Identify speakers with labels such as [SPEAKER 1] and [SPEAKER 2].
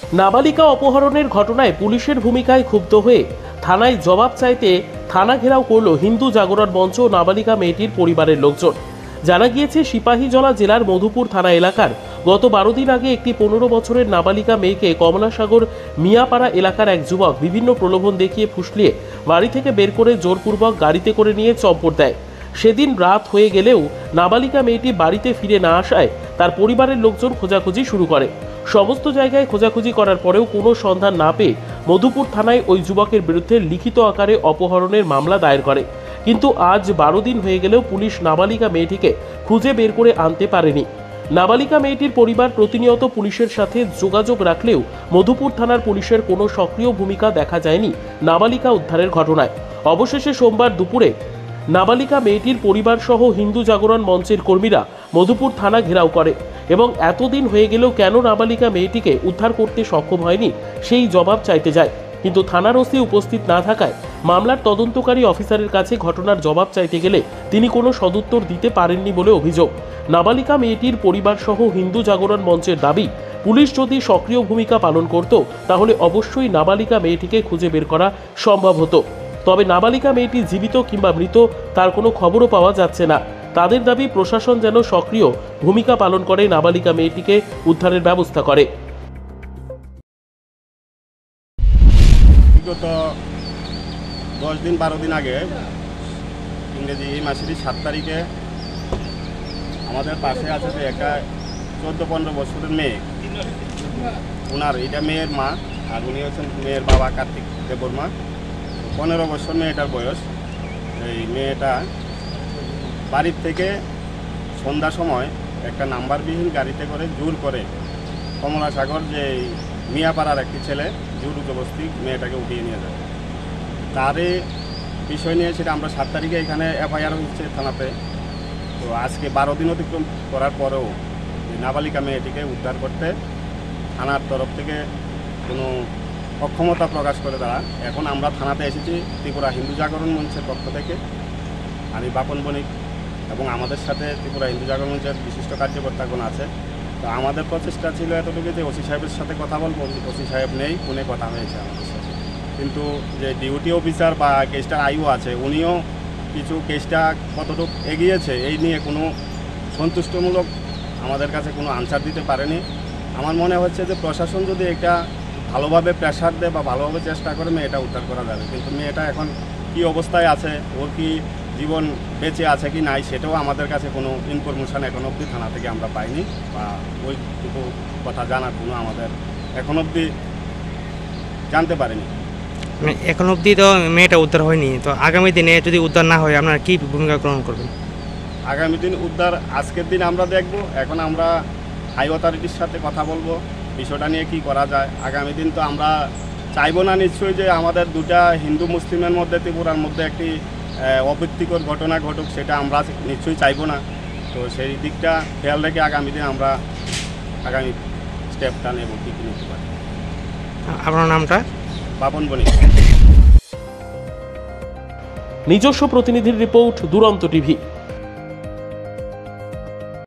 [SPEAKER 1] নাবালিকা অপহরণের ঘটনায় পুলিশের ভূমিকায় ক্ষুব্ধ হয়ে থানায় জবাব চাইতে থানা ঘেরাও করল হিন্দু জাগরণ মঞ্চ ও নাবালিকা মেয়েটির পরিবারের লোকজন। জানা গিয়েছে, সিপাহীজলা জেলার মধুপুর থানা এলাকার গত 12 দিন আগে একটি 15 বছরের নাবালিকা মেয়েকে কমলাসাগর মিয়াপাড়া এলাকার এক যুবক বিভিন্ন প্রলোভন দেখিয়ে ফুসলিয়ে বাড়ি থেকে বের করে জোরপূর্বক গাড়িতে করে নিয়ে চম্পট দেয়। সেদিন রাত হয়ে গেলেও নাবালিকা মেয়েটি বাড়িতে ফিরে না আসায় তার পরিবারের লোকজন খোঁজাখুঁজি শুরু করে। সমস্ত জায়গায় খোঁজাখুঁজি করার পরেও কোনো সন্ধান না পেয়ে মধুপুর থানায় ওই যুবকের বিরুদ্ধে লিখিত আকারে অপহরণের মামলা দায়ের করে। কিন্তু আজ 12 দিন হয়ে গেলেও পুলিশ নাবালিকা মেয়েটিকে খুঁজে বের করে আনতে পারেনি। নাবালিকা মেয়েটির পরিবার প্রতিনিয়ত পুলিশের সাথে যোগাযোগ রাখলেও মধুপুর থানার পুলিশের কোনো সক্রিয় ভূমিকা দেখা যায়নি নাবালিকা উদ্ধারের ঘটনায়। অবশেষে সোমবার দুপুরে নাবালিকা মেয়েটির পরিবার সহ হিন্দু জাগরণ মঞ্চের কর্মীরা মধুপুর থানা ঘেরাও করে এবং এতদিন হয়ে গেলেও কেন নাবালিকা মেয়েটিকে উদ্ধার করতে সক্ষম হয়নি সেই জবাব চাইতে যায়। কিন্তু থানার ওসি উপস্থিত না থাকায় মামলার তদন্তকারী অফিসারের কাছে ঘটনার জবাব চাইতে গেলে তিনি কোনো সদুত্তর দিতে পারেননি বলে অভিযোগ। নাবালিকা মেয়েটির পরিবার সহ হিন্দু জাগরণ মঞ্চের দাবি, পুলিশ যদি সক্রিয় ভূমিকা পালন করত তাহলে অবশ্যই নাবালিকা মেয়েটিকে খুঁজে বের করা সম্ভব হতো। তবে নাবালিকা মেয়েটি জীবিত কিংবা মৃত তার কোনো খবরও পাওয়া যাচ্ছে না। তাদের দাবি, প্রশাসন যেন সক্রিয় ভূমিকা পালন করে নাবালিকা মেয়েটিকে উদ্ধারের ব্যবস্থা করে।
[SPEAKER 2] বিগত 10 দিন 12 দিন আগে ইংরেজি এই মাসেরই 7 তারিখে আমাদের পাশে আছে যে একটা 14-15 বছরের মেয়ে, ওনার এটা মেয়ের মা আর উনি হচ্ছেন মেয়ের বাবা কার্তিক দেববর্মা। 15 বছর মেয়েটার বয়স। এই মেয়েটা বাড়ির থেকে সন্ধ্যা সময় একটা নাম্বারবিহীন গাড়িতে করে জোর করে কমলাসাগর যে মিয়াপাড়ার একটি ছেলে জোর জবরদস্তি মেয়েটাকে উঠিয়ে নিয়ে যায়। তারই বিষয় নিয়ে সেটা আমরা 7 তারিখে এখানে এফআইআর হচ্ছে থানাতে। তো আজকে 12 দিন অতিক্রম করার পরেও নাবালিকা মেয়েটিকে উদ্ধার করতে থানার তরফ থেকে কোনো অক্ষমতা প্রকাশ করে তারা। এখন আমরা থানাতে এসেছি ত্রিপুরা হিন্দু জাগরণ মঞ্চের পক্ষ থেকে, আমি বাপন বণিক এবং আমাদের সাথে ত্রিপুরা হিন্দু জাগরণ মঞ্চের বিশিষ্ট কার্যকর্তাগণ আছে। তো আমাদের প্রচেষ্টা ছিল এতটুকু যে ওসি সাহেবের সাথে কথা বলবো, ওসি সাহেব নেই, ফোনে কথা হয়েছে আমাদের সাথে। কিন্তু যে ডিউটি অফিসার বা কেসটার আইও আছে, উনিও কিছু কেসটা কতটুকু এগিয়েছে এই নিয়ে কোনো সন্তুষ্টমূলক আমাদের কাছে কোনো আনসার দিতে পারেনি। আমার মনে হচ্ছে যে প্রশাসন যদি এটা ভালোভাবে প্রেশার দেয় বা ভালোভাবে চেষ্টা করে মেয়েটা উদ্ধার করা যাবে। কিন্তু মেয়েটা এখন কি অবস্থায় আছে, ওর কি জীবন বেঁচে আছে কি নাই, সেটাও আমাদের কাছে কোনো ইনফরমেশান এখন অবধি থানা থেকে আমরা পাইনি বা ওইটুকু কথা জানার কোনো আমাদের এখন অবধি জানতে পারিনি।
[SPEAKER 3] এখন অবধি তো মেয়েটা উদ্ধার হয়নি, তো আগামী দিনে যদি উদ্ধার না হয় আপনারা কী ভূমিকা গ্রহণ করবেন?
[SPEAKER 2] আগামী দিন উদ্ধার আজকের দিন আমরা দেখব। এখন আমরা হাই অথরিটির সাথে কথা বলবো বিষয়টা নিয়ে কি করা যায়। আগামী দিন তো আমরা চাইবো না নিশ্চয়ই যে আমাদের দুটা হিন্দু মুসলিমের মধ্যে ত্রিপুরার মধ্যে একটি অপ্রীতিকর ঘটনা ঘটুক, সেটা আমরা নিশ্চয়ই চাইবো না। তো সেই দিকটা খেয়াল রেখে আগামী দিন আমরা আগামী স্টেপটা নেব, কী কী নিতে পারি।
[SPEAKER 3] আপনার নামটা?
[SPEAKER 2] বাপন বণিক।
[SPEAKER 1] নিজস্ব প্রতিনিধির রিপোর্ট, দুরন্ত টিভি।